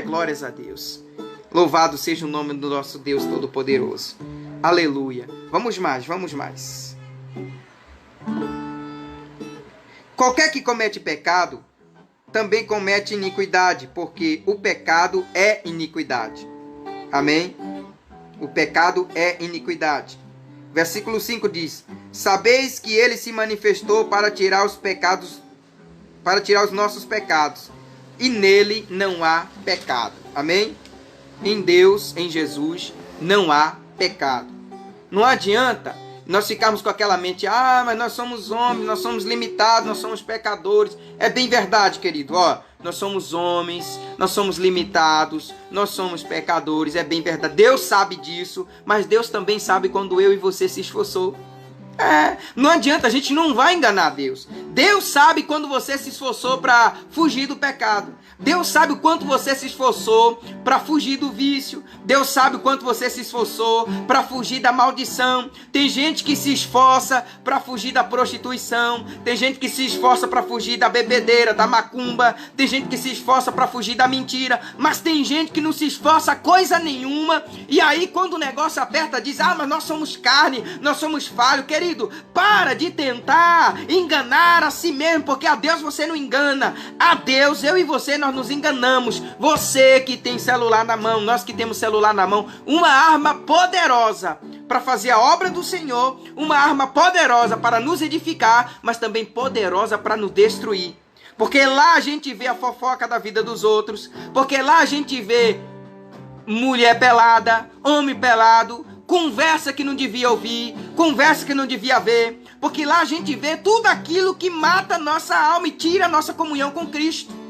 Glórias a Deus. Louvado seja o nome do nosso Deus Todo-Poderoso. Aleluia. Vamos mais. Qualquer que comete pecado, também comete iniquidade, porque o pecado é iniquidade. Amém? O pecado é iniquidade. Versículo 5 diz: sabeis que ele se manifestou para tirar os pecados, para tirar os nossos pecados, e nele não há pecado. Amém? Em Deus, em Jesus, não há pecado. Não adianta nós ficarmos com aquela mente, mas nós somos homens, nós somos limitados, nós somos pecadores. É bem verdade, querido, nós somos homens, nós somos limitados, nós somos pecadores, é bem verdade. Deus sabe disso, mas Deus também sabe quando eu e você se esforçou. Não adianta, a gente não vai enganar Deus. Deus sabe quando você se esforçou para fugir do pecado. Deus sabe o quanto você se esforçou para fugir do vício. Deus sabe o quanto você se esforçou para fugir da maldição. Tem gente que se esforça para fugir da prostituição. Tem gente que se esforça para fugir da bebedeira, da macumba. Tem gente que se esforça para fugir da mentira. Mas tem gente que não se esforça coisa nenhuma. E aí quando o negócio aperta, diz, mas nós somos carne, nós somos falho. Querido, para de tentar enganar a si mesmo, porque a Deus você não engana. A Deus, eu e você, nós nos enganamos. Você que tem celular na mão, nós que temos celular na mão, uma arma poderosa para fazer a obra do Senhor, uma arma poderosa para nos edificar, mas também poderosa para nos destruir. Porque lá a gente vê a fofoca da vida dos outros, porque lá a gente vê mulher pelada, homem pelado, conversa que não devia ouvir, conversa que não devia ver, porque lá a gente vê tudo aquilo que mata nossa alma e tira a nossa comunhão com Cristo.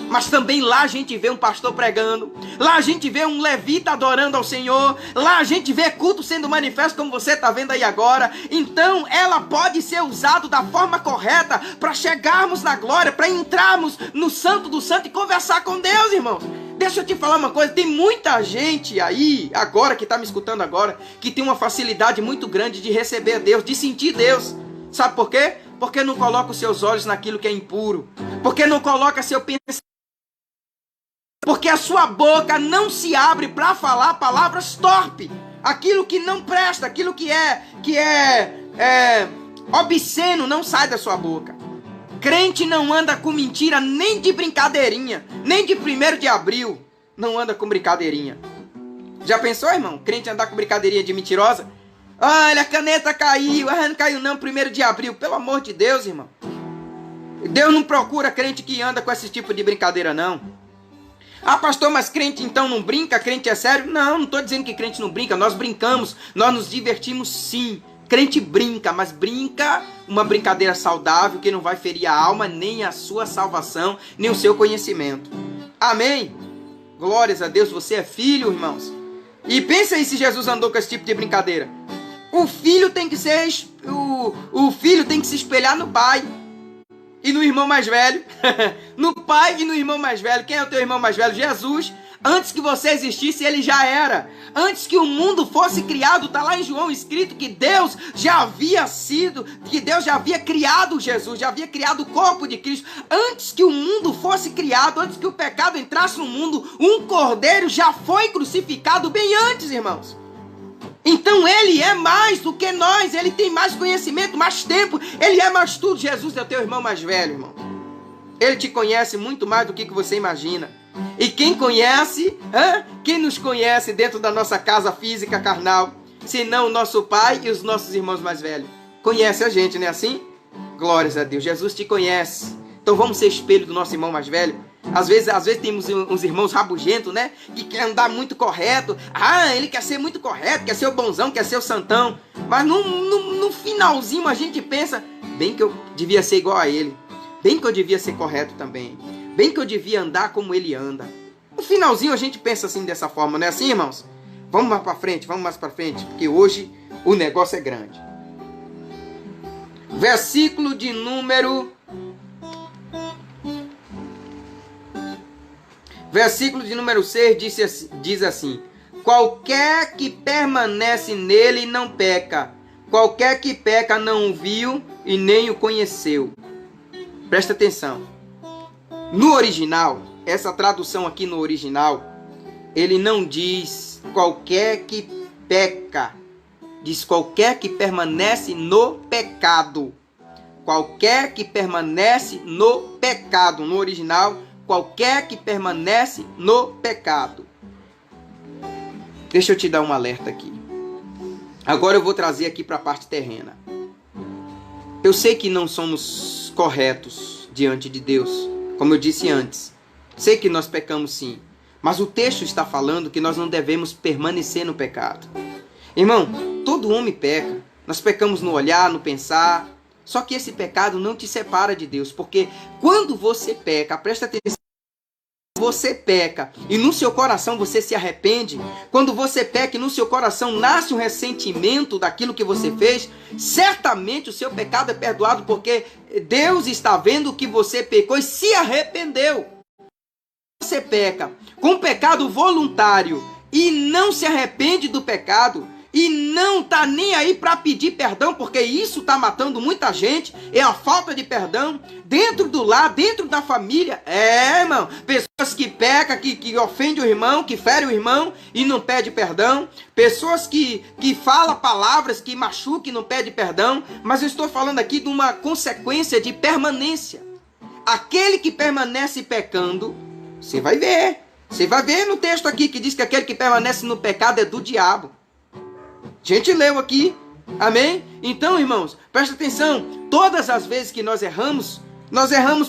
Mas também lá a gente vê um pastor pregando, lá a gente vê um levita adorando ao Senhor, lá a gente vê culto sendo manifesto como você está vendo aí agora. Então ela pode ser usada da forma correta para chegarmos na glória, para entrarmos no Santo do Santo e conversar com Deus, irmãos. Deixa eu te falar uma coisa, tem muita gente aí, agora que está me escutando agora, que tem uma facilidade muito grande de receber Deus, de sentir Deus. Sabe por quê? Porque não coloca os seus olhos naquilo que é impuro, porque não coloca seu pensamento, porque a sua boca não se abre para falar palavras torpes, aquilo que não presta, aquilo que é obsceno não sai da sua boca. Crente não anda com mentira nem de brincadeirinha, nem de 1º de abril, não anda com brincadeirinha. Já pensou, irmão? Crente andar com brincadeirinha de mentirosa? Olha, a caneta caiu, não caiu não, 1º de abril, pelo amor de Deus, irmão. Deus não procura crente que anda com esse tipo de brincadeira, não. Pastor, mas crente então não brinca? Crente é sério? Não estou dizendo que crente não brinca, nós brincamos, nós nos divertimos sim. Crente brinca, mas brinca uma brincadeira saudável que não vai ferir a alma, nem a sua salvação, nem o seu conhecimento. Amém? Glórias a Deus, você é filho, irmãos. E pensa aí se Jesus andou com esse tipo de brincadeira. O filho tem que ser, o filho tem que se espelhar no pai e no irmão mais velho. No pai e no irmão mais velho. Quem é o teu irmão mais velho? Jesus. Antes que você existisse, ele já era. Antes que o mundo fosse criado, está lá em João escrito que Deus já havia criado Jesus, já havia criado o corpo de Cristo. Antes que o mundo fosse criado, antes que o pecado entrasse no mundo, um cordeiro já foi crucificado bem antes, irmãos. Então ele é mais do que nós, ele tem mais conhecimento, mais tempo, ele é mais tudo. Jesus é o teu irmão mais velho, irmão. Ele te conhece muito mais do que você imagina. E quem conhece, quem nos conhece dentro da nossa casa física carnal, senão o nosso pai e os nossos irmãos mais velhos? Conhece a gente, não é assim? Glórias a Deus, Jesus te conhece. Então vamos ser espelho do nosso irmão mais velho. Às vezes temos uns irmãos rabugentos, né? Que quer andar muito correto. Ele quer ser muito correto, quer ser o bonzão, quer ser o santão. Mas no finalzinho a gente pensa, bem que eu devia ser igual a ele. Bem que eu devia ser correto também. Bem que eu devia andar como ele anda. No finalzinho a gente pensa assim, dessa forma, não é assim, irmãos? Vamos mais para frente, porque hoje o negócio é grande. Versículo de número 6 diz assim: qualquer que permanece nele não peca. Qualquer que peca não o viu e nem o conheceu. Presta atenção. No original, essa tradução aqui no original, ele não diz qualquer que peca. Diz qualquer que permanece no pecado. Qualquer que permanece no pecado. No original, qualquer que permanece no pecado. Deixa eu te dar um alerta aqui. Agora eu vou trazer aqui para a parte terrena. Eu sei que não somos corretos diante de Deus, como eu disse antes. Sei que nós pecamos sim, mas o texto está falando que nós não devemos permanecer no pecado. Irmão, todo homem peca. Nós pecamos no olhar, no pensar. Só que esse pecado não te separa de Deus, porque quando você peca, presta atenção, você peca e no seu coração você se arrepende, quando você peca e no seu coração nasce um ressentimento daquilo que você fez, certamente o seu pecado é perdoado, porque Deus está vendo que você pecou e se arrependeu. Você peca com pecado voluntário e não se arrepende do pecado, e não está nem aí para pedir perdão, porque isso está matando muita gente, é a falta de perdão, dentro do lar, dentro da família, irmão, pessoas que pecam, que ofendem o irmão, que ferem o irmão e não pede perdão, pessoas que falam palavras que machucam e não pedem perdão, mas eu estou falando aqui de uma consequência de permanência. Aquele que permanece pecando, você vai ver no texto aqui que diz que aquele que permanece no pecado é do diabo. A gente leu aqui, amém? Então, irmãos, presta atenção, todas as vezes que nós erramos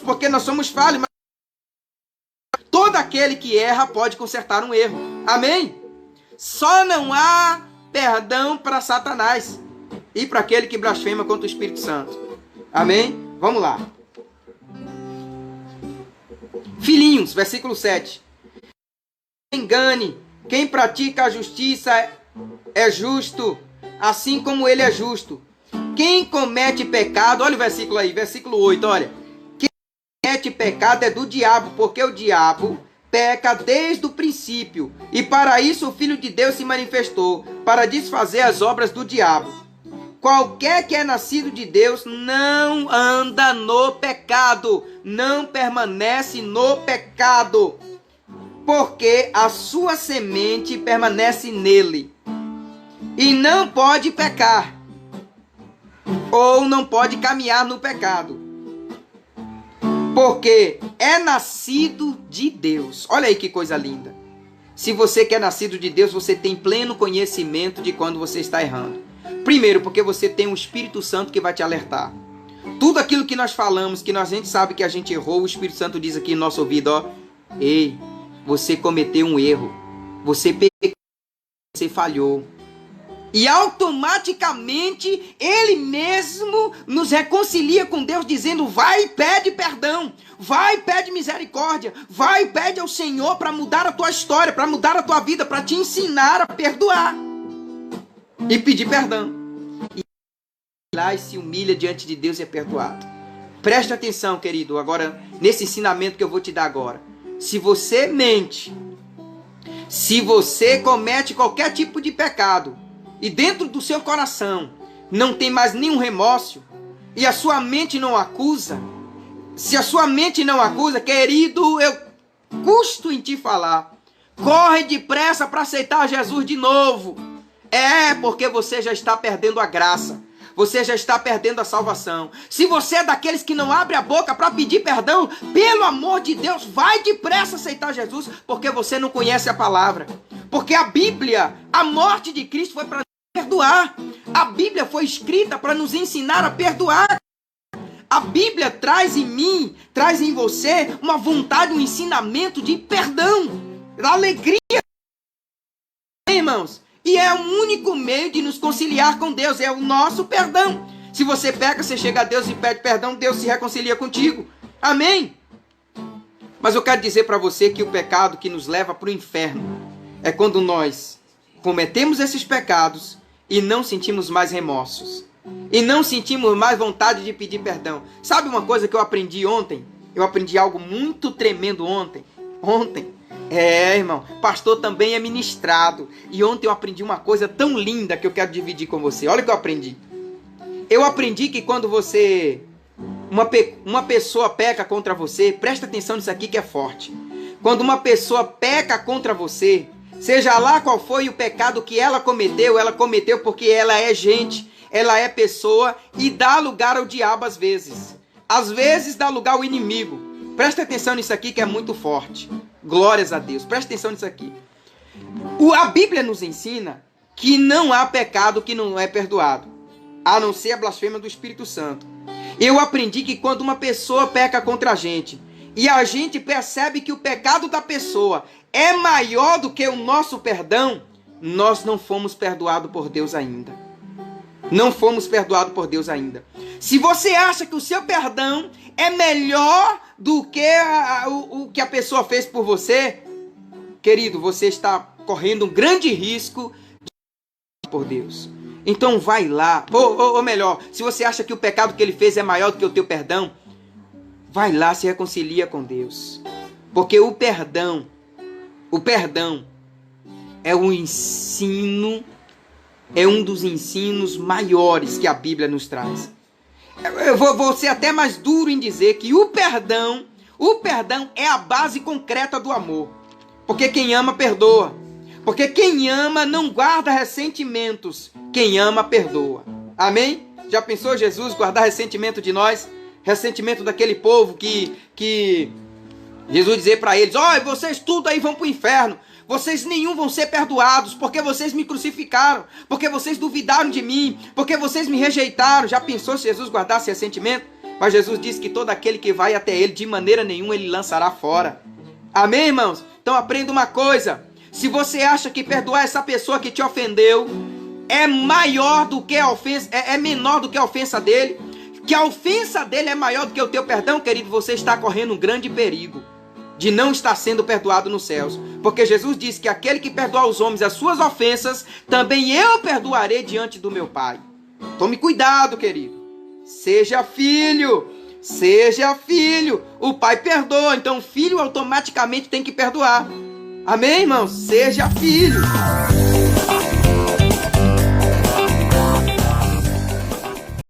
porque nós somos falhos, mas todo aquele que erra pode consertar um erro, amém? Só não há perdão para Satanás e para aquele que blasfema contra o Espírito Santo, amém? Vamos lá. Filhinhos, versículo 7. Engane, quem pratica a justiça é justo, assim como ele é justo. Quem comete pecado, olha o versículo aí, versículo 8, olha. Quem comete pecado é do diabo, porque o diabo peca desde o princípio. E para isso o Filho de Deus se manifestou, para desfazer as obras do diabo. Qualquer que é nascido de Deus não anda no pecado, não permanece no pecado, porque a sua semente permanece nele. E não pode pecar, ou não pode caminhar no pecado, porque é nascido de Deus. Olha aí que coisa linda. Se você que é nascido de Deus, você tem pleno conhecimento de quando você está errando. Primeiro, porque você tem um Espírito Santo que vai te alertar. Tudo aquilo que nós falamos, que a gente sabe que a gente errou, o Espírito Santo diz aqui no nosso ouvido, ó, ei, você cometeu um erro, você pecou, você falhou. E automaticamente ele mesmo nos reconcilia com Deus, dizendo, vai e pede perdão, vai e pede misericórdia, vai e pede ao Senhor para mudar a tua história, para mudar a tua vida, para te ensinar a perdoar e pedir perdão. E lá e se humilha diante de Deus e é perdoado. Preste atenção, querido, agora nesse ensinamento que eu vou te dar agora. Se você mente, se você comete qualquer tipo de pecado, e dentro do seu coração não tem mais nenhum remorso, e a sua mente não acusa, se a sua mente não acusa, querido, eu custo em te falar, corre depressa para aceitar Jesus de novo. Porque você já está perdendo a graça, você já está perdendo a salvação. Se você é daqueles que não abre a boca para pedir perdão, pelo amor de Deus, vai depressa aceitar Jesus, porque você não conhece a palavra. Porque a Bíblia, a morte de Cristo foi para perdoar. A Bíblia foi escrita para nos ensinar a perdoar. A Bíblia traz em mim, traz em você uma vontade, um ensinamento de perdão, da alegria. Irmãos, e é o único meio de nos conciliar com Deus, é o nosso perdão. Se você peca, você chega a Deus e pede perdão, Deus se reconcilia contigo. Amém? Mas eu quero dizer para você que o pecado que nos leva para o inferno é quando nós cometemos esses pecados e não sentimos mais remorsos. E não sentimos mais vontade de pedir perdão. Sabe uma coisa que eu aprendi ontem? Eu aprendi algo muito tremendo ontem. Irmão, pastor também é ministrado. E ontem eu aprendi uma coisa tão linda que eu quero dividir com você. Olha o que eu aprendi. Eu aprendi que quando uma pessoa peca contra você, presta atenção nisso aqui que é forte. quando uma pessoa peca contra você, seja lá qual foi o pecado que ela cometeu porque ela é gente, ela é pessoa e dá lugar ao diabo às vezes. Às vezes dá lugar ao inimigo. Presta atenção nisso aqui que é muito forte. Glórias a Deus. Presta atenção nisso aqui. A Bíblia nos ensina que não há pecado que não é perdoado, a não ser a blasfêmia do Espírito Santo. Eu aprendi que quando uma pessoa peca contra a gente e a gente percebe que o pecado da pessoa é maior do que o nosso perdão, nós não fomos perdoados por Deus ainda. Não fomos perdoados por Deus ainda. Se você acha que o seu perdão é melhor do que o que a pessoa fez por você, querido, você está correndo um grande risco de por Deus. Então vai lá, ou melhor, se você acha que o pecado que ele fez é maior do que o teu perdão, vai lá, se reconcilia com Deus. Porque o perdão é um ensino, é um dos ensinos maiores que a Bíblia nos traz. Eu vou ser até mais duro em dizer que o perdão é a base concreta do amor. Porque quem ama, perdoa. Porque quem ama não guarda ressentimentos. Quem ama, perdoa. Amém? Já pensou Jesus guardar ressentimento de nós? Ressentimento daquele povo que Jesus dizer para eles: olha, vocês tudo aí vão para o inferno. Vocês nenhum vão ser perdoados, porque vocês me crucificaram, porque vocês duvidaram de mim, porque vocês me rejeitaram. Já pensou se Jesus guardasse ressentimento? Mas Jesus disse que todo aquele que vai até ele, de maneira nenhuma ele lançará fora. Amém, irmãos? Então aprenda uma coisa. Se você acha que perdoar essa pessoa que te ofendeu é maior do que a ofensa, é menor do que a ofensa dele, que a ofensa dele é maior do que o teu perdão, querido, você está correndo um grande perigo de não estar sendo perdoado nos céus. Porque Jesus disse que aquele que perdoar aos homens as suas ofensas, também eu perdoarei diante do meu Pai. Tome cuidado, querido. Seja filho. Seja filho. O pai perdoa, então o filho automaticamente tem que perdoar. Amém, irmãos? Seja filho.